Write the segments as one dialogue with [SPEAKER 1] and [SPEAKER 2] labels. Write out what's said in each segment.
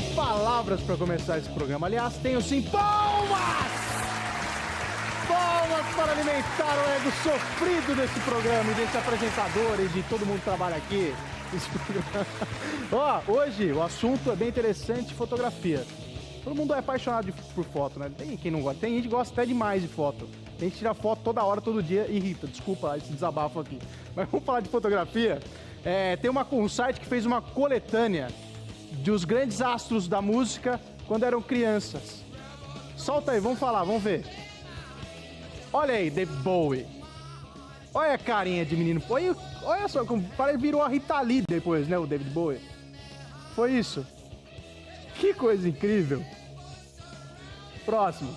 [SPEAKER 1] tenho palavras para começar esse programa. Aliás, tenho sim palmas! Palmas para alimentar o ego sofrido desse programa e desse apresentador e de todo mundo que trabalha aqui. Ó, hoje o assunto é bem interessante, fotografia. Todo mundo é apaixonado por foto, né? Tem quem não gosta. Tem gente que gosta até demais de foto. Tem gente que tira foto toda hora, todo dia e irrita. Desculpa esse desabafo aqui. Mas vamos falar de fotografia. Tem um site que fez uma coletânea dos grandes astros da música quando eram crianças. Solta aí, vamos falar, vamos ver. Olha aí, David Bowie. Olha a carinha de menino. Olha só, como parece que virou a Rita Lee depois, né, o David Bowie. Foi isso. Que coisa incrível. Próximo.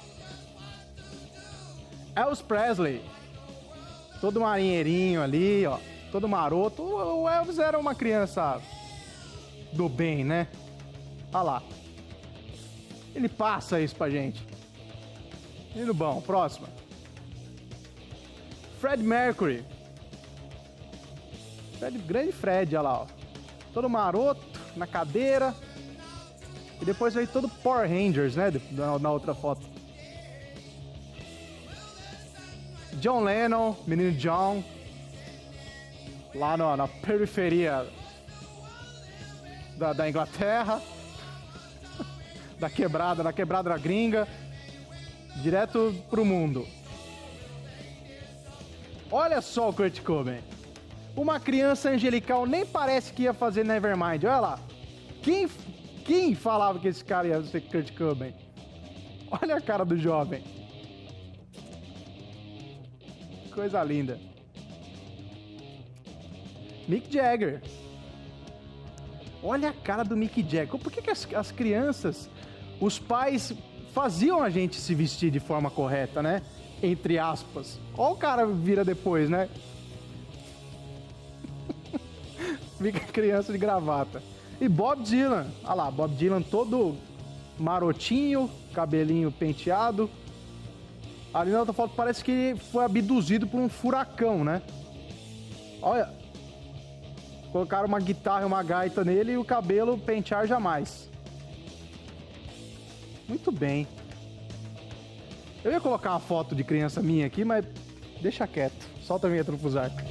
[SPEAKER 1] Elvis Presley. Todo marinheirinho ali, ó. Todo maroto. O Elvis era uma criança do bem, né? Olha lá. Ele passa isso pra gente. Menino bom. Próximo. Fred Mercury. Grande Fred, olha lá, ó. Todo maroto, na cadeira. E depois veio todo Power Rangers, né? Na outra foto. John Lennon, menino John. Lá na periferia da Inglaterra. Da quebrada da gringa. Direto pro mundo. Olha só o Kurt Cobain. Uma criança angelical nem parece que ia fazer Nevermind. Olha lá. Quem falava que esse cara ia ser Kurt Cobain? Olha a cara do jovem. Coisa linda. Mick Jagger. Olha a cara do Mick Jagger. Por que as crianças, os pais faziam a gente se vestir de forma correta, né? Entre aspas. Olha o cara vira depois, né? Fica criança de gravata. E Bob Dylan. Olha lá, Bob Dylan todo marotinho, cabelinho penteado. Ali na outra foto parece que foi abduzido por um furacão, né? Olha. Colocaram uma guitarra e uma gaita nele e o cabelo pentear jamais. Muito bem. Eu ia colocar uma foto de criança minha aqui, mas deixa quieto. Solta a vinheta no Fusarca.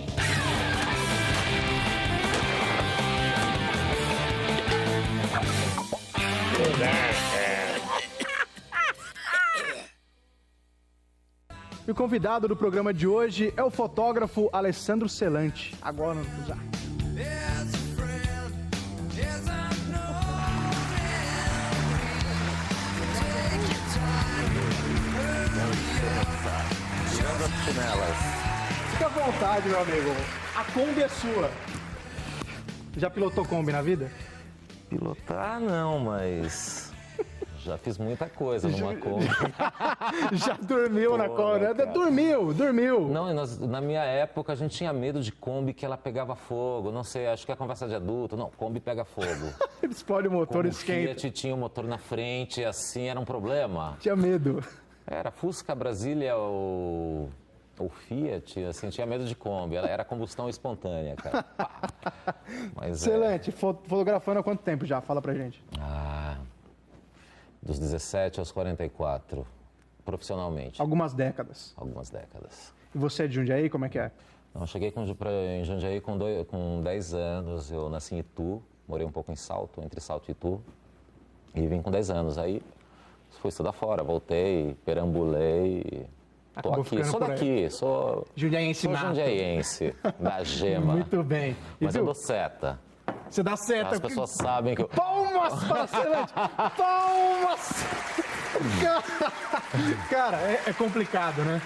[SPEAKER 1] E o convidado do programa de hoje é o fotógrafo Alessandro Celante. Agora no Fusarca. Fica à vontade, meu amigo. A Kombi é sua. Já pilotou Kombi na vida?
[SPEAKER 2] Pilotar não, mas já fiz muita coisa numa Kombi.
[SPEAKER 1] Já dormiu na Kombi, né? Dormiu.
[SPEAKER 2] Não, na minha época a gente tinha medo de Kombi que ela pegava fogo. Não sei, acho que é conversa de adulto. Não, Kombi pega fogo.
[SPEAKER 1] Explode o motor, esquenta.
[SPEAKER 2] Fiat tinha o motor na frente, assim, era um problema.
[SPEAKER 1] Tinha medo.
[SPEAKER 2] Era Fusca, Brasília ou Fiat, assim, tinha medo de Kombi. Ela era combustão espontânea, cara. Mas,
[SPEAKER 1] excelente. Fotografando há quanto tempo já? Fala pra gente.
[SPEAKER 2] Dos 17 aos 44, profissionalmente.
[SPEAKER 1] Algumas décadas.
[SPEAKER 2] Algumas décadas.
[SPEAKER 1] E você é de Jundiaí? Como é que é?
[SPEAKER 2] Eu cheguei em Jundiaí com 10 anos. Eu nasci em Itu, morei um pouco em Salto, entre Salto e Itu. E vim com 10 anos. Aí fui estudar fora, voltei, perambulei. Tô aqui, sou daqui, sou
[SPEAKER 1] jundiaense nato.
[SPEAKER 2] Sou jundiaense, da gema.
[SPEAKER 1] Muito bem.
[SPEAKER 2] Mas eu dou seta.
[SPEAKER 1] Você dá seta.
[SPEAKER 2] As pessoas sabem que eu...
[SPEAKER 1] Palmas para Celante! Palmas! Cara, é complicado, né?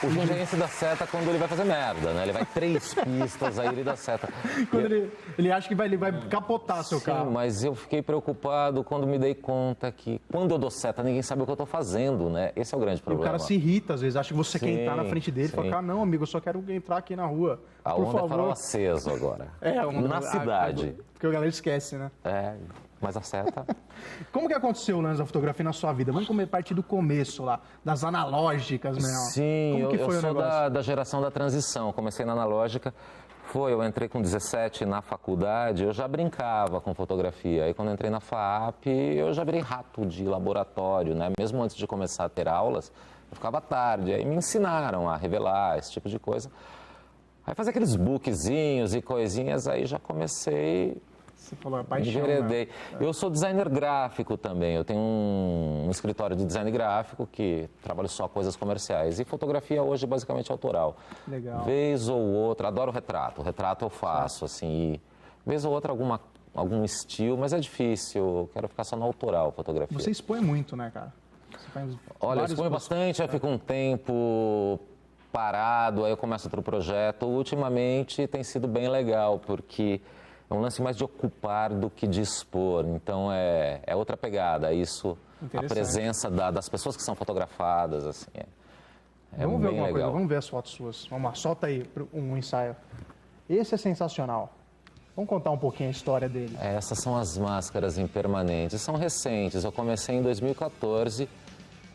[SPEAKER 2] O jundiaense dá seta quando ele vai fazer merda, né? Ele vai 3 pistas, aí ele dá seta.
[SPEAKER 1] Quando ele acha que ele vai capotar seu carro.
[SPEAKER 2] Sim, mas eu fiquei preocupado quando me dei conta que quando eu dou seta, ninguém sabe o que eu tô fazendo, né? Esse é o grande problema.
[SPEAKER 1] E o cara se irrita, às vezes, acha que você quer entrar na frente dele e fala, não, amigo, eu só quero entrar aqui na rua.
[SPEAKER 2] A
[SPEAKER 1] por
[SPEAKER 2] onda
[SPEAKER 1] favor.
[SPEAKER 2] é farol aceso agora. Na cidade.
[SPEAKER 1] Porque a galera esquece, né?
[SPEAKER 2] Mas a seta...
[SPEAKER 1] Como que aconteceu o lance da fotografia na sua vida? Vamos partir do começo lá, das analógicas mesmo.
[SPEAKER 2] Sim,
[SPEAKER 1] Como que foi
[SPEAKER 2] eu
[SPEAKER 1] o
[SPEAKER 2] sou
[SPEAKER 1] negócio?
[SPEAKER 2] da geração da transição. Comecei na analógica, Eu entrei com 17 na faculdade, eu já brincava com fotografia. Aí quando eu entrei na FAAP, eu já virei rato de laboratório, né? Mesmo antes de começar a ter aulas, eu ficava tarde. Aí me ensinaram a revelar esse tipo de coisa. Aí fazer aqueles bookzinhos e coisinhas, aí já comecei...
[SPEAKER 1] Você falou, é paixão,
[SPEAKER 2] enveredei.
[SPEAKER 1] né?
[SPEAKER 2] Eu sou designer gráfico também. Eu tenho um escritório de design gráfico que trabalho só coisas comerciais. E fotografia hoje basicamente autoral.
[SPEAKER 1] Legal.
[SPEAKER 2] Vez ou outra, adoro retrato. Retrato eu faço, assim. E vez ou outra algum estilo, mas é difícil. Eu quero ficar só no autoral, fotografia.
[SPEAKER 1] Você expõe muito, né, cara? Você faz
[SPEAKER 2] Olha, eu
[SPEAKER 1] vários
[SPEAKER 2] exponho bastante, aí fico um tempo parado, aí eu começo outro projeto. Ultimamente tem sido bem legal, porque é um lance mais de ocupar do que de expor. Então é outra pegada. Isso, a presença das pessoas que são fotografadas, assim,
[SPEAKER 1] Vamos ver
[SPEAKER 2] bem
[SPEAKER 1] alguma
[SPEAKER 2] legal.
[SPEAKER 1] coisa, vamos ver as fotos suas. Vamos lá, solta aí um ensaio. Esse é sensacional. Vamos contar um pouquinho a história dele.
[SPEAKER 2] Essas são as máscaras impermanentes. São recentes. Eu comecei em 2014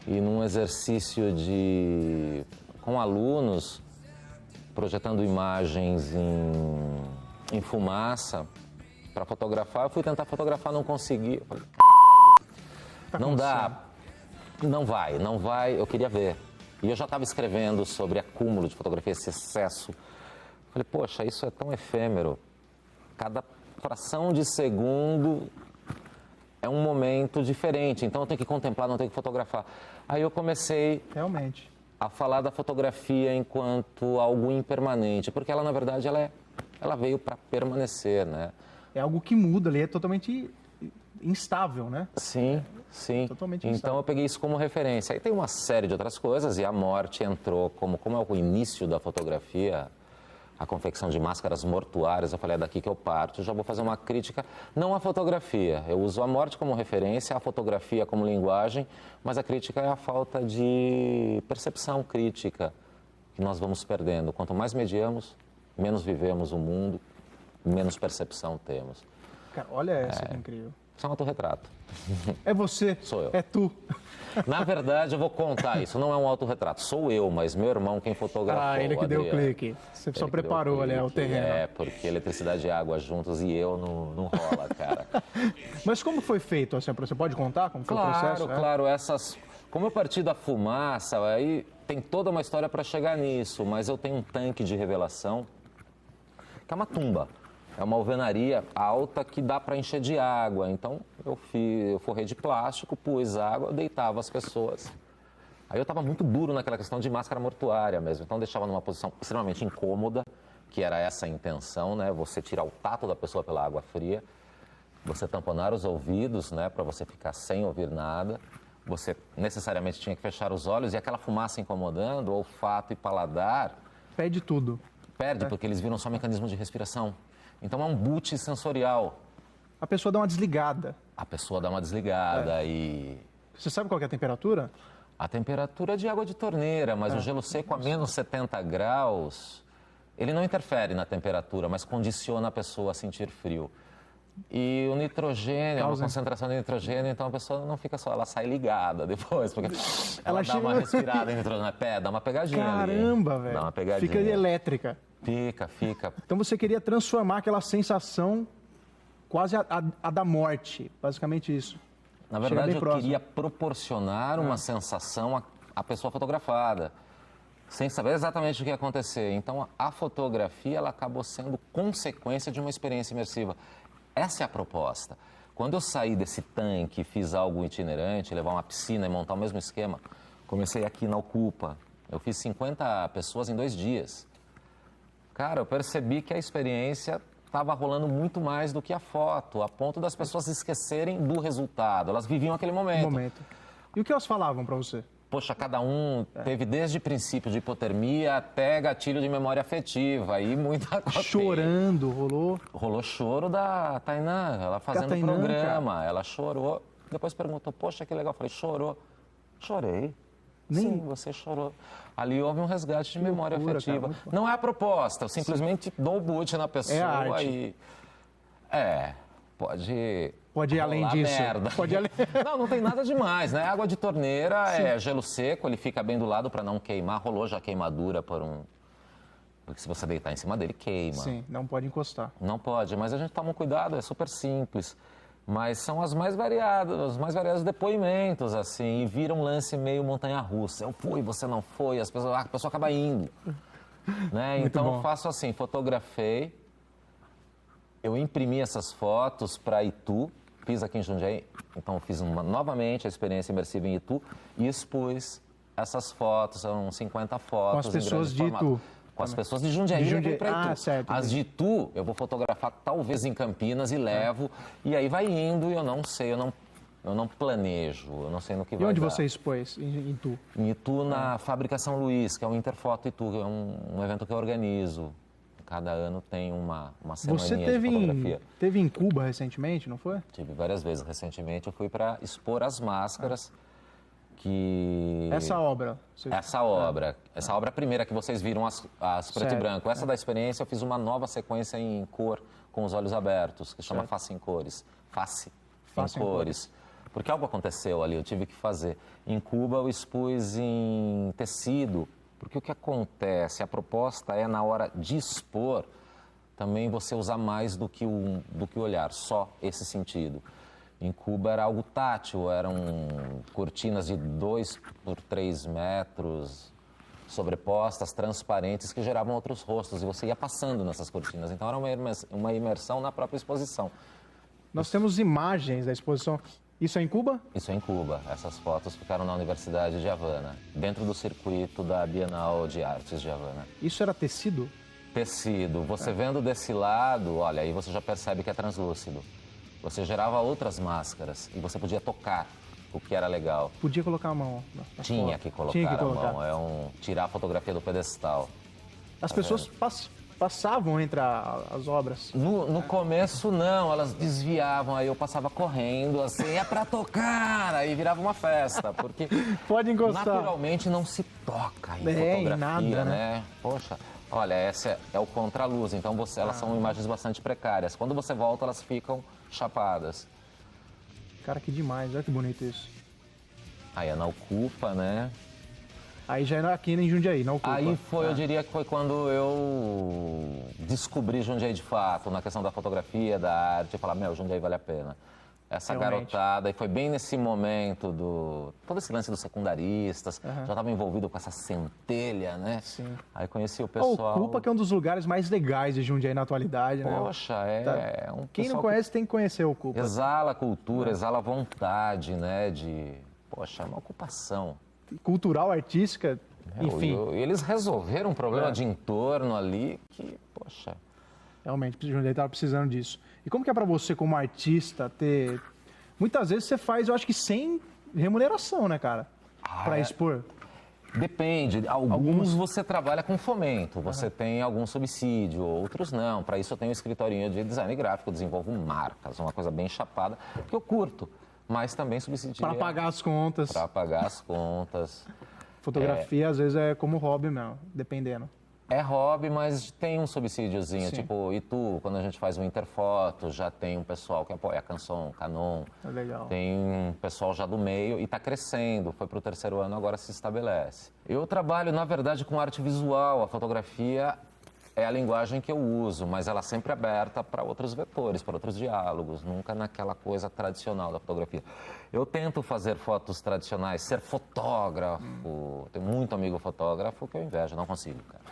[SPEAKER 2] e num exercício com alunos, projetando imagens em fumaça para fotografar. Eu fui tentar fotografar, não consegui. Eu falei, não dá, não vai, eu queria ver. E eu já estava escrevendo sobre acúmulo de fotografia, esse excesso. Eu falei, poxa, isso é tão efêmero. Cada fração de segundo é um momento diferente, então eu tenho que contemplar, não tenho que fotografar. Aí eu comecei
[SPEAKER 1] Realmente
[SPEAKER 2] a falar da fotografia enquanto algo impermanente, porque ela, na verdade, ela veio para permanecer, né?
[SPEAKER 1] é algo que muda ali, é totalmente instável, né?
[SPEAKER 2] Sim, sim.
[SPEAKER 1] Totalmente
[SPEAKER 2] Então
[SPEAKER 1] instável.
[SPEAKER 2] eu peguei isso como referência. Aí tem uma série de outras coisas e a morte entrou como é o início da fotografia, a confecção de máscaras mortuárias. Eu falei, é daqui que eu parto, já vou fazer uma crítica, não à fotografia. Eu uso a morte como referência, a fotografia como linguagem, mas a crítica é a falta de percepção crítica que nós vamos perdendo. Quanto mais mediamos, menos vivemos o mundo, menos percepção temos.
[SPEAKER 1] Cara, olha essa que incrível.
[SPEAKER 2] Isso é um autorretrato.
[SPEAKER 1] É você.
[SPEAKER 2] Sou eu.
[SPEAKER 1] É tu.
[SPEAKER 2] Na verdade, eu vou contar isso. Não é um autorretrato, sou eu, mas meu irmão quem fotografou.
[SPEAKER 1] Ah, ele que
[SPEAKER 2] o
[SPEAKER 1] deu o
[SPEAKER 2] Adriano.
[SPEAKER 1] clique. Você
[SPEAKER 2] Ele
[SPEAKER 1] só
[SPEAKER 2] que
[SPEAKER 1] preparou
[SPEAKER 2] deu
[SPEAKER 1] ali o
[SPEAKER 2] clique.
[SPEAKER 1] terreno.
[SPEAKER 2] É, porque eletricidade e água juntos e eu não rola, cara.
[SPEAKER 1] Mas como foi feito? Assim, você pode contar como foi o processo?
[SPEAKER 2] Claro, como eu parti da fumaça, aí tem toda uma história para chegar nisso, mas eu tenho um tanque de revelação, que é uma tumba. É uma alvenaria alta que dá para encher de água. Então, eu forrei de plástico, pus água, deitava as pessoas. Aí eu estava muito duro naquela questão de máscara mortuária mesmo. Então, deixava numa posição extremamente incômoda, que era essa a intenção, né? Você tirar o tato da pessoa pela água fria, você tamponar os ouvidos, né? Para você ficar sem ouvir nada. Você necessariamente tinha que fechar os olhos e aquela fumaça incomodando, olfato e paladar...
[SPEAKER 1] Pede tudo.
[SPEAKER 2] Perde, porque eles viram só mecanismo de respiração. Então é um boot sensorial.
[SPEAKER 1] A pessoa dá uma desligada.
[SPEAKER 2] A pessoa dá uma desligada e...
[SPEAKER 1] Você sabe qual que é a temperatura?
[SPEAKER 2] A temperatura é de água de torneira, mas o gelo seco a menos 70 graus, ele não interfere na temperatura, mas condiciona a pessoa a sentir frio. E o nitrogênio, é uma concentração de nitrogênio, então a pessoa não fica só, ela sai ligada depois, porque ela dá uma respirada em nitrogênio, dá uma pegadinha ali.
[SPEAKER 1] Caramba, velho.
[SPEAKER 2] Dá uma pegadinha.
[SPEAKER 1] Fica elétrica.
[SPEAKER 2] Fica.
[SPEAKER 1] Então você queria transformar aquela sensação quase a da morte, basicamente isso.
[SPEAKER 2] Na verdade, eu queria proporcionar uma sensação à pessoa fotografada, sem saber exatamente o que ia acontecer. Então, a fotografia ela acabou sendo consequência de uma experiência imersiva. Essa é a proposta. Quando eu saí desse tanque, fiz algo itinerante, levar uma piscina e montar o mesmo esquema, comecei aqui na Ocupa. Eu fiz 50 pessoas em 2 dias. Cara, eu percebi que a experiência estava rolando muito mais do que a foto, a ponto das pessoas esquecerem do resultado. Elas viviam aquele momento.
[SPEAKER 1] E o que elas falavam para você?
[SPEAKER 2] Poxa, cada um teve desde princípio de hipotermia até gatilho de memória afetiva e muita coisa.
[SPEAKER 1] Chorando, rolou?
[SPEAKER 2] Rolou choro da Tainã, ela fazendo o programa, cara. Ela chorou. Depois perguntou, poxa, que legal. Eu falei, chorou? Chorei. Sim, você chorou. Ali houve um resgate de memória afetiva. Cara, não é a proposta, eu simplesmente dou o boot na pessoa.
[SPEAKER 1] É a arte.
[SPEAKER 2] E... pode
[SPEAKER 1] ir além disso.
[SPEAKER 2] Merda.
[SPEAKER 1] Pode ir além...
[SPEAKER 2] Não tem nada demais, né? Água de torneira, é gelo seco, ele fica bem do lado para não queimar. Rolou já queimadura por Porque se você deitar em cima dele, queima.
[SPEAKER 1] Sim, não pode encostar.
[SPEAKER 2] Não pode, mas a gente toma um cuidado, é super simples. Mas são os mais variados depoimentos, assim, e vira um lance meio montanha-russa. Eu fui, você não foi, a pessoa acaba indo. Né? Então
[SPEAKER 1] bom.
[SPEAKER 2] eu faço assim, fotografei, eu imprimi essas fotos para Itu, fiz aqui em Jundiaí, então fiz novamente a experiência imersiva em Itu e expus essas fotos, são 50 fotos.
[SPEAKER 1] Com as pessoas de Itu.
[SPEAKER 2] Com as pessoas de Jundiaí, eu levei para Itu.
[SPEAKER 1] Certo.
[SPEAKER 2] As de Itu, eu vou fotografar talvez em Campinas e levo, e aí vai indo e eu não sei, eu não planejo, eu não sei no que vai dar.
[SPEAKER 1] E onde você expôs em Itu?
[SPEAKER 2] Em Itu, na Fábrica São Luís, que é o Interfoto Itu, que é um evento que eu organizo. Cada ano tem uma semaninha de fotografia.
[SPEAKER 1] Teve em Cuba recentemente, não foi?
[SPEAKER 2] Tive várias vezes recentemente, eu fui para expor as máscaras que...
[SPEAKER 1] Essa obra.
[SPEAKER 2] Essa obra primeira que vocês viram, as preto e branco. Essa da experiência eu fiz uma nova sequência em cor, com os olhos abertos, que chama Face em Cores. Face em Cores. Porque algo aconteceu ali, eu tive que fazer. Em Cuba eu expus em tecido, porque o que acontece, a proposta é na hora de expor, também você usar mais do que o olhar, só esse sentido. Em Cuba era algo tátil, eram cortinas de 2 por 3 metros, sobrepostas, transparentes, que geravam outros rostos, e você ia passando nessas cortinas. Então era uma imersão na própria exposição.
[SPEAKER 1] Nós temos imagens da exposição. Isso é em Cuba?
[SPEAKER 2] Isso é em Cuba. Essas fotos ficaram na Universidade de Havana, dentro do circuito da Bienal de Artes de Havana.
[SPEAKER 1] Isso era tecido?
[SPEAKER 2] Tecido. Você vendo desse lado, olha, aí você já percebe que é translúcido. Você gerava outras máscaras e você podia tocar, o que era legal.
[SPEAKER 1] Podia colocar a mão na
[SPEAKER 2] Tinha
[SPEAKER 1] foto.
[SPEAKER 2] que colocar
[SPEAKER 1] Tinha que
[SPEAKER 2] a
[SPEAKER 1] colocar.
[SPEAKER 2] mão, tirar a fotografia do pedestal.
[SPEAKER 1] As pessoas passavam entre as obras.
[SPEAKER 2] No começo, não, elas desviavam, aí eu passava correndo, assim, é pra tocar, aí virava uma festa, porque
[SPEAKER 1] Pode encostar.
[SPEAKER 2] naturalmente não se toca em
[SPEAKER 1] em
[SPEAKER 2] fotografia,
[SPEAKER 1] nada,
[SPEAKER 2] né? Poxa, olha, essa é o contraluz, então elas são imagens bastante precárias. Quando você volta, elas ficam chapadas.
[SPEAKER 1] Cara, que demais. Olha que bonito isso.
[SPEAKER 2] Aí é na Ocupa, né?
[SPEAKER 1] Aí já era aqui em Jundiaí, não Ocupa.
[SPEAKER 2] Aí foi, eu diria que foi quando eu descobri Jundiaí de fato, na questão da fotografia, da arte, e falar, Jundiaí vale a pena. Essa
[SPEAKER 1] Realmente.
[SPEAKER 2] garotada, e foi bem nesse momento todo esse lance dos secundaristas, já estava envolvido com essa centelha, né?
[SPEAKER 1] Sim.
[SPEAKER 2] Aí conheci o
[SPEAKER 1] A
[SPEAKER 2] pessoal.
[SPEAKER 1] Ocupa, que é um dos lugares mais legais de Jundiaí na atualidade, né?
[SPEAKER 2] Poxa, é um
[SPEAKER 1] Quem não
[SPEAKER 2] pessoal
[SPEAKER 1] conhece tem que conhecer o Ocupa.
[SPEAKER 2] que exala cultura, exala vontade, né? Poxa, é uma ocupação.
[SPEAKER 1] Cultural, artística, enfim.
[SPEAKER 2] E eles resolveram um problema de entorno ali que, poxa...
[SPEAKER 1] Realmente, o Jundiaí estava precisando disso. E como que é para você, como artista, ter... Muitas vezes você faz, eu acho que sem remuneração, né, cara? Para expor.
[SPEAKER 2] Depende. Alguns você trabalha com fomento, você tem algum subsídio, outros não. Para isso eu tenho um escritorinho de design gráfico, desenvolvo marcas, uma coisa bem chapada, que eu curto, mas também subsidio.
[SPEAKER 1] Para pagar as contas.
[SPEAKER 2] Para pagar as contas.
[SPEAKER 1] Fotografia, às vezes, é como hobby mesmo, dependendo.
[SPEAKER 2] É hobby, mas tem um subsídiozinho,
[SPEAKER 1] Sim.
[SPEAKER 2] tipo Itu, quando a gente faz um Interfoto, já tem um pessoal que apoia a Canon.
[SPEAKER 1] É legal.
[SPEAKER 2] Tem um pessoal já do meio e está crescendo, foi para o 3º ano, agora se estabelece. Eu trabalho, na verdade, com arte visual, a fotografia é a linguagem que eu uso, mas ela sempre aberta para outros vetores, para outros diálogos, nunca naquela coisa tradicional da fotografia. Eu tento fazer fotos tradicionais, ser fotógrafo, tenho muito amigo fotógrafo que eu invejo, não consigo, cara.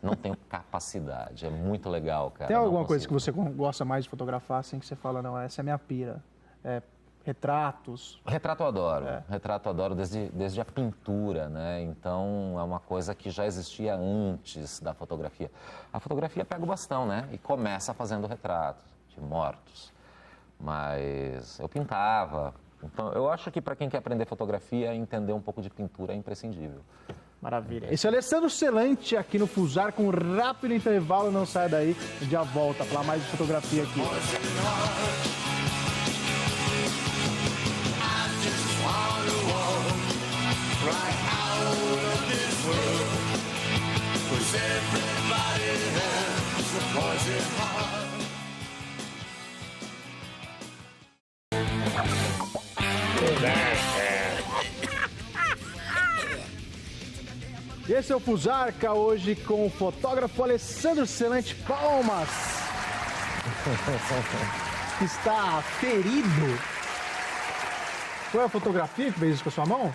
[SPEAKER 2] Não tenho capacidade, é muito legal, cara.
[SPEAKER 1] Tem alguma coisa que você gosta mais de fotografar, assim, que você fala, não, essa é a minha pira? Retratos?
[SPEAKER 2] Retrato eu adoro. Retrato eu adoro desde a pintura, né? Então, é uma coisa que já existia antes da fotografia. A fotografia pega o bastão, né? E começa fazendo retratos de mortos. Mas eu pintava. Então, eu acho que para quem quer aprender fotografia, entender um pouco de pintura é imprescindível.
[SPEAKER 1] Maravilha. Esse é o Alessandro Celante aqui no Fusar com um rápido intervalo. Não sai daí, a gente já volta a falar mais de fotografia aqui. E Esse é o Fusarca, hoje com o fotógrafo Alessandro Celante Palmas, que está ferido. Foi a fotografia que fez isso com a sua mão?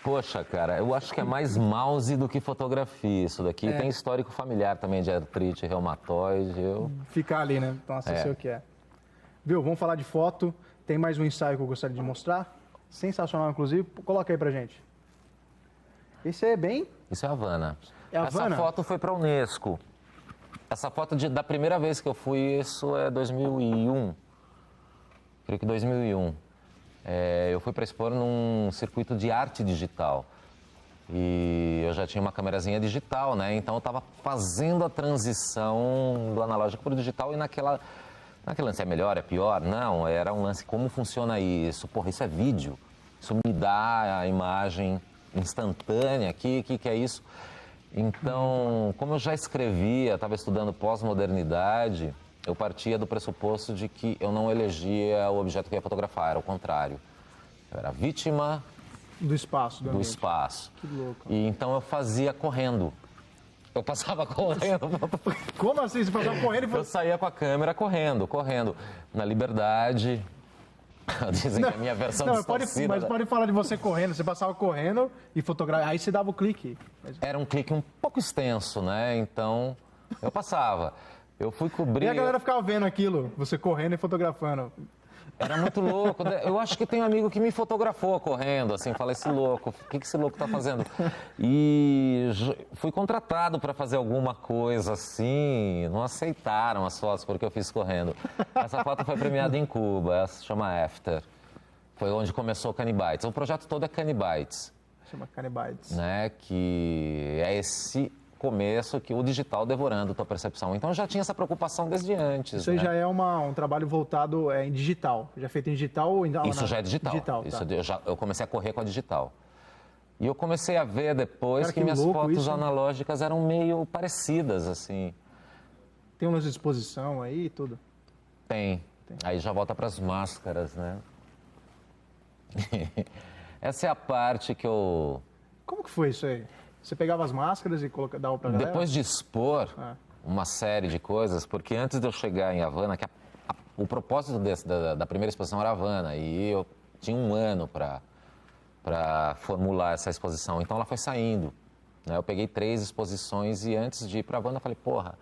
[SPEAKER 2] Poxa, cara, eu acho que é mais mouse do que fotografia. Isso daqui tem histórico familiar também de artrite reumatoide.
[SPEAKER 1] Ficar ali, né? Nossa, eu sei o que é. Viu, vamos falar de foto. Tem mais um ensaio que eu gostaria de mostrar. Sensacional, inclusive. Coloca aí pra gente. Esse é bem...
[SPEAKER 2] Isso é Havana.
[SPEAKER 1] É Havana?
[SPEAKER 2] Essa foto foi pra Unesco. Essa foto da primeira vez que eu fui, isso é 2001. Creio que 2001. Eu fui para expor num circuito de arte digital. E eu já tinha uma câmerazinha digital, né? Então eu estava fazendo a transição do analógico para o digital e naquele lance é melhor, é pior? Não, era um lance, como funciona isso? Porra, isso é vídeo. Isso me dá a imagem instantânea aqui, o que é isso? Então, como eu já escrevia, estava estudando pós-modernidade, eu partia do pressuposto de que eu não elegia o objeto que eu ia fotografar, era o contrário. Eu era vítima
[SPEAKER 1] do espaço.
[SPEAKER 2] Do espaço.
[SPEAKER 1] Que louco.
[SPEAKER 2] E então eu fazia correndo. Eu passava correndo.
[SPEAKER 1] Como assim? Você passava correndo e...
[SPEAKER 2] Eu saía com a câmera correndo. Na Liberdade. Dizem que a minha versão distorcida...
[SPEAKER 1] Mas pode falar de você correndo. Você passava correndo e fotografava. Aí você dava o clique.
[SPEAKER 2] Era um clique um pouco extenso, né? Então, eu passava. Eu fui cobrir...
[SPEAKER 1] E a galera ficava vendo aquilo, você correndo e fotografando.
[SPEAKER 2] Era muito louco. Eu acho que tem um amigo que me fotografou correndo, assim, fala, esse louco, o que esse louco tá fazendo? E fui contratado para fazer alguma coisa assim, não aceitaram as fotos porque eu fiz correndo. Essa foto foi premiada em Cuba, ela se chama After. Foi onde começou o Canibites. O projeto todo é Canibites.
[SPEAKER 1] Chama Canibites.
[SPEAKER 2] Né, que é esse começo que o digital devorando a tua percepção. Então eu já tinha essa preocupação desde antes.
[SPEAKER 1] Isso aí já é um trabalho voltado em digital. Já é feito em digital ou
[SPEAKER 2] Isso já é digital. Isso,
[SPEAKER 1] tá.
[SPEAKER 2] eu comecei a correr com a digital. E eu comecei a ver depois
[SPEAKER 1] Cara,
[SPEAKER 2] que minhas fotos
[SPEAKER 1] isso,
[SPEAKER 2] analógicas eram meio parecidas, assim.
[SPEAKER 1] Tem umas de exposição aí e tudo?
[SPEAKER 2] Tem. Aí já volta para as máscaras, né? Essa é a parte que eu...
[SPEAKER 1] Como que foi isso aí? Você pegava as máscaras e dava pra galera?
[SPEAKER 2] Depois de expor uma série de coisas, porque antes de eu chegar em Havana, o propósito da primeira exposição era Havana, e eu tinha um ano para formular essa exposição, então ela foi saindo. Né? Eu peguei 3 exposições e antes de ir para Havana, eu falei, porra,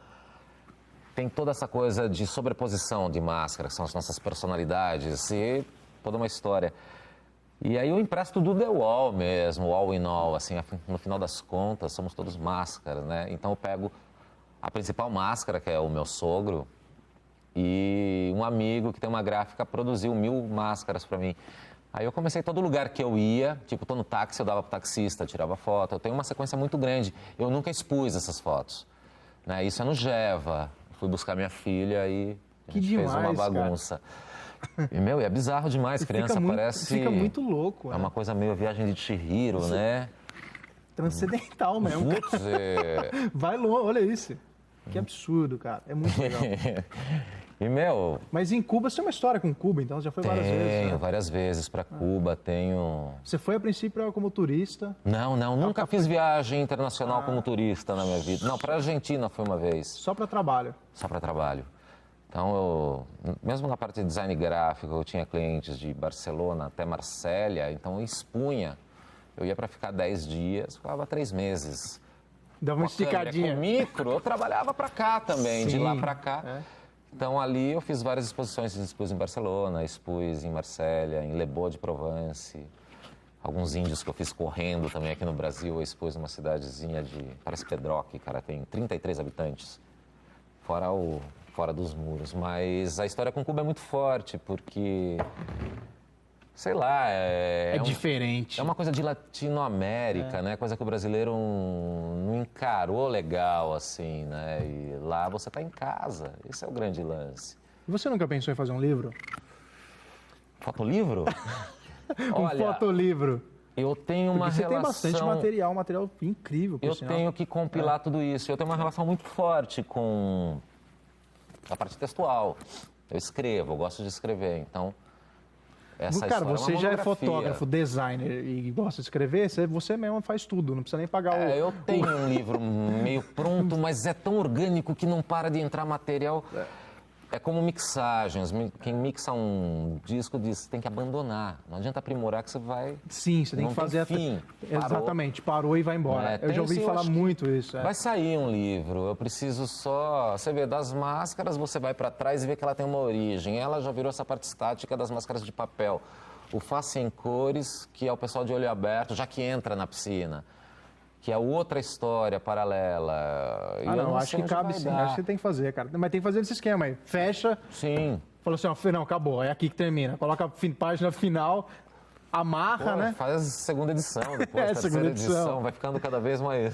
[SPEAKER 2] tem toda essa coisa de sobreposição de máscaras, que são as nossas personalidades, e toda uma história. E aí eu empresto do The Wall mesmo, all in all, assim, no final das contas, somos todos máscaras, né? Então eu pego a principal máscara, que é o meu sogro, e um amigo que tem uma gráfica produziu 1000 máscaras para mim. Aí eu comecei todo lugar que eu ia, tipo, tô no táxi, eu dava pro taxista, tirava foto, eu tenho uma sequência muito grande. Eu nunca expus essas fotos, né? Isso é no Geva, fui buscar minha filha e a gente fez uma bagunça. Cara. E, é bizarro demais, criança parece...
[SPEAKER 1] Fica muito louco,
[SPEAKER 2] É uma coisa meio Viagem de Chihiro, né?
[SPEAKER 1] Transcendental mesmo.
[SPEAKER 2] Putz,
[SPEAKER 1] Vai longe, olha isso. Que absurdo, cara. É muito legal.
[SPEAKER 2] E,
[SPEAKER 1] Mas em Cuba, você tem uma história com Cuba, então você já foi várias vezes, né?
[SPEAKER 2] Tenho, várias vezes para Cuba, tenho...
[SPEAKER 1] Você foi, a princípio, como turista?
[SPEAKER 2] Não, nunca fiz viagem internacional como turista na minha vida. Não, para Argentina foi uma vez.
[SPEAKER 1] Só para trabalho?
[SPEAKER 2] Só para trabalho. Então, mesmo na parte de design gráfico, eu tinha clientes de Barcelona até Marsella, então eu expunha. Eu ia para ficar 10 dias, ficava 3 meses.
[SPEAKER 1] Dava uma esticadinha.
[SPEAKER 2] Com micro, eu trabalhava para cá também,
[SPEAKER 1] Sim,
[SPEAKER 2] de lá para cá. Então, ali eu fiz várias exposições, expus em Barcelona, expus em Marsella, em Les Baux de Provence. Alguns índios que eu fiz correndo também aqui no Brasil, eu expus numa cidadezinha parece Pedroque, cara, tem 33 habitantes. Fora dos muros, mas a história com Cuba é muito forte, porque, sei lá...
[SPEAKER 1] É diferente.
[SPEAKER 2] É uma coisa de Latinoamérica, né? Coisa que o brasileiro não encarou legal, assim, né? E lá você tá em casa, esse é o grande lance.
[SPEAKER 1] E você nunca pensou em fazer um livro?
[SPEAKER 2] Fotolivro?
[SPEAKER 1] Olha, fotolivro.
[SPEAKER 2] Eu tenho uma relação...
[SPEAKER 1] Você tem bastante material incrível, por sinal.
[SPEAKER 2] Tenho que compilar tudo isso. Eu tenho uma relação muito forte com a parte textual. Eu escrevo, eu gosto de escrever, então essa
[SPEAKER 1] Cara,
[SPEAKER 2] história
[SPEAKER 1] você
[SPEAKER 2] é uma
[SPEAKER 1] já é
[SPEAKER 2] monografia.
[SPEAKER 1] fotógrafo, designer e gosta de escrever, você mesmo faz tudo, não precisa nem pagar o...
[SPEAKER 2] Eu tenho um livro meio pronto, mas é tão orgânico que não para de entrar material. É como mixagens. Quem mixa um disco diz tem que abandonar. Não adianta aprimorar que você vai...
[SPEAKER 1] Sim, você tem
[SPEAKER 2] não
[SPEAKER 1] que fazer...
[SPEAKER 2] fim.
[SPEAKER 1] Exatamente, parou e vai embora. Eu já ouvi falar muito isso.
[SPEAKER 2] Vai sair um livro, eu preciso só... Você vê, das máscaras, você vai para trás e vê que ela tem uma origem. Ela já virou essa parte estática das máscaras de papel. O Face em Cores, que é o pessoal de olho aberto, já que entra na piscina. Que é outra história paralela.
[SPEAKER 1] Não, acho que cabe sim, acho que você tem que fazer, cara. Mas tem que fazer esse esquema aí, fecha,
[SPEAKER 2] Sim.
[SPEAKER 1] falou assim, ó, não, acabou, é aqui que termina. Coloca a página final, amarra, né?
[SPEAKER 2] Faz segunda edição, depois terceira edição, vai ficando cada vez mais...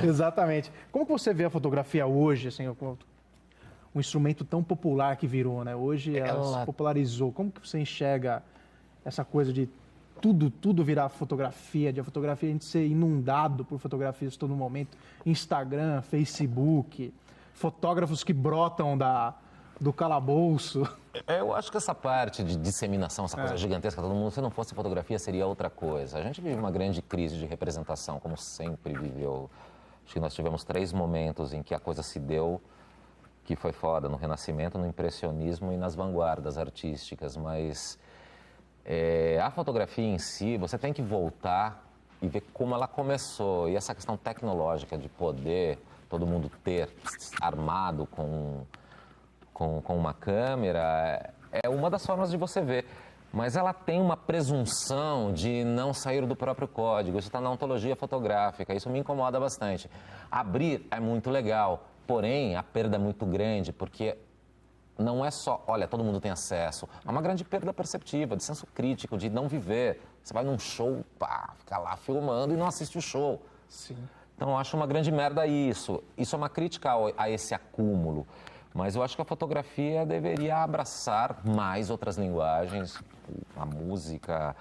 [SPEAKER 1] Exatamente. Como que você vê a fotografia hoje, assim, um instrumento tão popular que virou, né? Hoje ela se popularizou. Como que você enxerga essa coisa de tudo virar fotografia, de a fotografia a gente ser inundado por fotografias a todo momento, Instagram, Facebook, fotógrafos que brotam do calabouço.
[SPEAKER 2] Eu acho que essa parte de disseminação, essa coisa gigantesca, todo mundo, se não fosse fotografia, seria outra coisa. A gente vive uma grande crise de representação, como sempre viveu. Acho que nós tivemos 3 momentos em que a coisa se deu, que foi foda, no Renascimento, no Impressionismo e nas vanguardas artísticas, mas... a fotografia em si, você tem que voltar e ver como ela começou. E essa questão tecnológica de poder todo mundo ter armado com uma câmera é uma das formas de você ver. Mas ela tem uma presunção de não sair do próprio código. Isso está na ontologia fotográfica, isso me incomoda bastante. Abrir é muito legal, porém a perda é muito grande, porque... Não é só, olha, todo mundo tem acesso. É uma grande perda perceptiva, de senso crítico, de não viver. Você vai num show, pá, fica lá filmando e não assiste o show.
[SPEAKER 1] Sim.
[SPEAKER 2] Então, eu acho uma grande merda isso. Isso é uma crítica a esse acúmulo. Mas eu acho que a fotografia deveria abraçar mais outras linguagens. A música,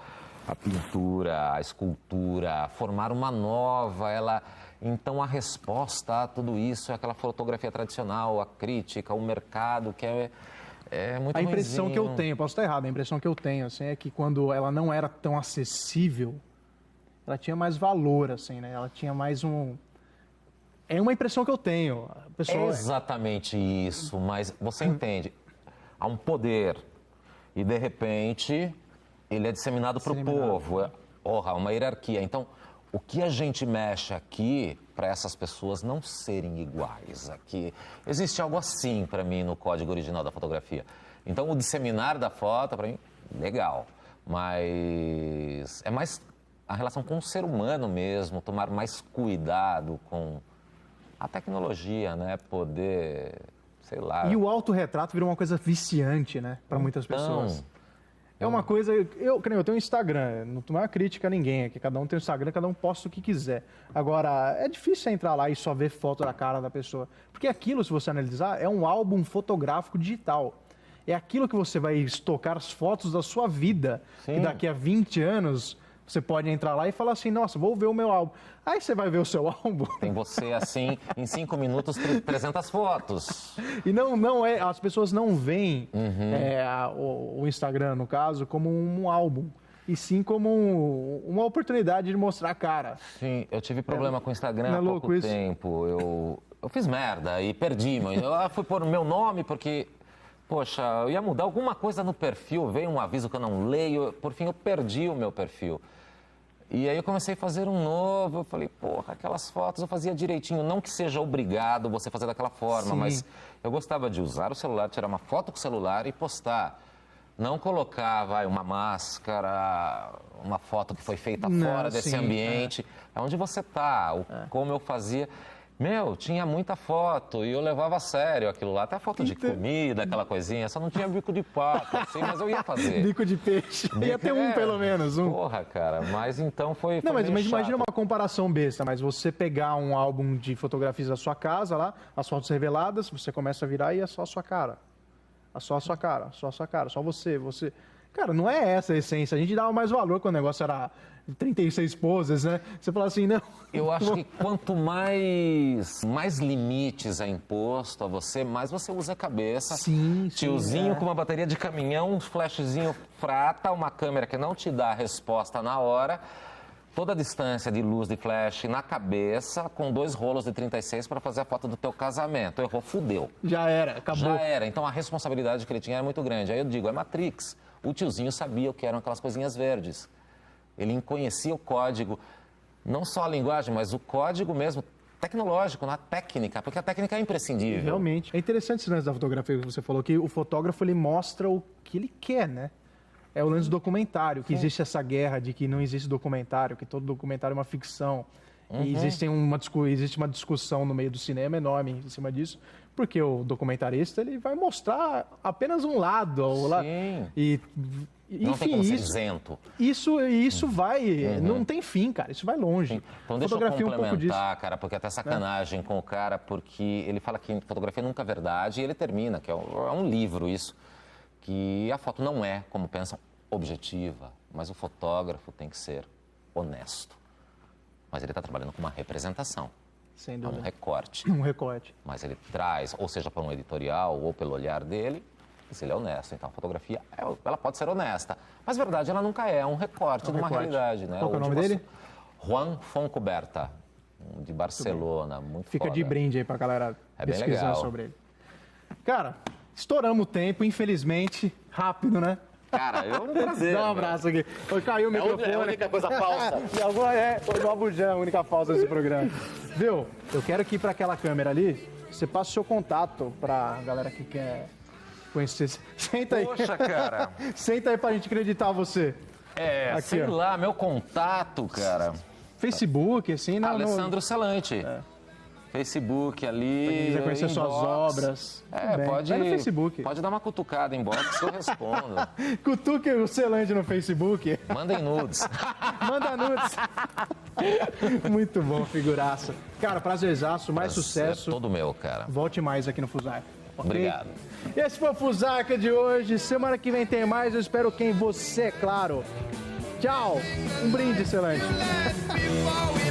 [SPEAKER 2] a pintura, a escultura, formar uma nova, Então, a resposta a tudo isso é aquela fotografia tradicional, a crítica, o mercado, que é muito
[SPEAKER 1] A impressão
[SPEAKER 2] ruinzinho.
[SPEAKER 1] que eu tenho, posso estar errado, a impressão que eu tenho, assim, é que quando ela não era tão acessível, ela tinha mais valor, assim, né? Ela tinha mais um... É uma impressão que eu tenho. A pessoa...
[SPEAKER 2] É exatamente isso, mas você entende, há um poder e, de repente, ele é disseminado para o povo. Há uma hierarquia. Então... O que a gente mexe aqui para essas pessoas não serem iguais aqui? Existe algo assim para mim no código original da fotografia. Então, o disseminar da foto, para mim, legal. Mas é mais a relação com o ser humano mesmo, tomar mais cuidado com a tecnologia, né? Poder, sei lá...
[SPEAKER 1] E o autorretrato virou uma coisa viciante, né? Para muitas pessoas. É uma coisa... Eu tenho um Instagram, não é uma crítica a ninguém, que cada um tem um Instagram, cada um posta o que quiser. Agora, é difícil você entrar lá e só ver foto da cara da pessoa. Porque aquilo, se você analisar, é um álbum fotográfico digital. É aquilo que você vai estocar as fotos da sua vida.
[SPEAKER 2] Sim.
[SPEAKER 1] E daqui a 20 anos, você pode entrar lá e falar assim, nossa, vou ver o meu álbum. Aí você vai ver o seu álbum.
[SPEAKER 2] Tem você assim, em 5 minutos, 300 fotos.
[SPEAKER 1] E não é, as pessoas não veem o Instagram, no caso, como um álbum. E sim como uma oportunidade de mostrar a cara.
[SPEAKER 2] Sim, eu tive problema com o Instagram há pouco tempo. Eu fiz merda e perdi. Eu fui pôr o meu nome porque, poxa, eu ia mudar alguma coisa no perfil, veio um aviso que eu não leio, por fim eu perdi o meu perfil. E aí eu comecei a fazer um novo, eu falei, porra, aquelas fotos eu fazia direitinho, não que seja obrigado você fazer daquela forma, mas eu gostava de usar o celular, tirar uma foto com o celular e postar. Não colocar, uma máscara, uma foto que foi feita fora desse ambiente. É onde você está, como eu fazia. Meu, tinha muita foto e eu levava a sério aquilo lá. Até foto de comida, aquela coisinha. Só não tinha bico de pato, assim, mas eu ia fazer.
[SPEAKER 1] Bico de peixe. Ia ter um, pelo menos, um.
[SPEAKER 2] Porra, cara, mas então foi
[SPEAKER 1] Não, mas
[SPEAKER 2] meio
[SPEAKER 1] imagina
[SPEAKER 2] chato.
[SPEAKER 1] uma comparação besta, mas você pegar um álbum de fotografias da sua casa lá, as fotos reveladas, você começa a virar e é só a sua cara. É só a sua cara, só a sua cara, só você. Cara, não é essa a essência. A gente dava mais valor quando o negócio era 36 poses, né? Você fala assim, não...
[SPEAKER 2] Eu acho que quanto mais limites é imposto a você, mais você usa a cabeça.
[SPEAKER 1] Sim,
[SPEAKER 2] Tiozinho com uma bateria de caminhão, um flashzinho prata, uma câmera que não te dá a resposta na hora, toda a distância de luz de flash na cabeça, com 2 rolos de 36 para fazer a foto do teu casamento. Errou, fudeu.
[SPEAKER 1] Já era, acabou.
[SPEAKER 2] Já era. Então a responsabilidade que ele tinha era muito grande. Aí eu digo, é Matrix. O tiozinho sabia o que eram aquelas coisinhas verdes. Ele conhecia o código, não só a linguagem, mas o código mesmo tecnológico, na técnica, porque a técnica é imprescindível.
[SPEAKER 1] Realmente. É interessante esse lance da fotografia que você falou, que o fotógrafo ele mostra o que ele quer, né? É o lance do documentário, que existe essa guerra de que não existe documentário, que todo documentário é uma ficção. E existe uma discussão no meio do cinema enorme em cima disso, porque o documentarista ele vai mostrar apenas um lado.
[SPEAKER 2] Sim. Não tem
[SPEAKER 1] Enfim,
[SPEAKER 2] como ser isento.
[SPEAKER 1] Isso vai... Não tem fim, cara. Isso vai longe.
[SPEAKER 2] Sim. Então deixa eu
[SPEAKER 1] Fotografia
[SPEAKER 2] complementar, cara, porque até sacanagem com o cara, porque ele fala que fotografia nunca é verdade e ele termina, que é um livro isso, que a foto não é, como pensam, objetiva, mas o fotógrafo tem que ser honesto. Mas ele está trabalhando com uma representação,
[SPEAKER 1] Sem
[SPEAKER 2] é um
[SPEAKER 1] dúvida.
[SPEAKER 2] recorte.
[SPEAKER 1] Um recorte.
[SPEAKER 2] Mas ele traz, ou seja, para um editorial ou pelo olhar dele, se ele é honesto. Então a fotografia, ela pode ser honesta, mas verdade ela nunca é um recorte de uma realidade, né?
[SPEAKER 1] Qual que é o nome dele?
[SPEAKER 2] Juan Foncoberta, de Barcelona, muito
[SPEAKER 1] Fica
[SPEAKER 2] foda.
[SPEAKER 1] de brinde aí pra galera
[SPEAKER 2] É bem
[SPEAKER 1] pesquisar
[SPEAKER 2] legal.
[SPEAKER 1] sobre ele. Cara, estouramos o tempo, infelizmente, rápido, né?
[SPEAKER 2] Cara, é um prazer.
[SPEAKER 1] Dá um
[SPEAKER 2] meu.
[SPEAKER 1] abraço aqui. Caiu o microfone.
[SPEAKER 2] É a única coisa falsa.
[SPEAKER 1] E agora foi o Abujam, a única falsa desse programa. Viu? Eu quero que para aquela câmera ali, você passe o seu contato pra galera que quer conhecer. Senta aí.
[SPEAKER 2] Poxa, cara.
[SPEAKER 1] Senta aí pra gente acreditar você. Aqui,
[SPEAKER 2] Sei
[SPEAKER 1] ó.
[SPEAKER 2] lá, meu contato, cara.
[SPEAKER 1] Facebook, assim, não.
[SPEAKER 2] Alessandro Celante. Facebook ali.
[SPEAKER 1] Pra quem quiser conhecer suas
[SPEAKER 2] inbox.
[SPEAKER 1] obras. Tudo bem.
[SPEAKER 2] Pode.
[SPEAKER 1] Vai no Facebook.
[SPEAKER 2] Pode dar uma cutucada em box que eu respondo.
[SPEAKER 1] Cutuque o Celante no Facebook.
[SPEAKER 2] Mandem nudes.
[SPEAKER 1] Manda nudes. Muito bom, figuraça. Cara, prazerzaço, mais sucesso.
[SPEAKER 2] É todo meu, cara.
[SPEAKER 1] Volte mais aqui no Fusaca. ok?
[SPEAKER 2] Obrigado.
[SPEAKER 1] E esse foi o Fusaca de hoje. Semana que vem tem mais. Eu espero quem você, claro. Tchau. Um brinde, Celante.
[SPEAKER 3] Before we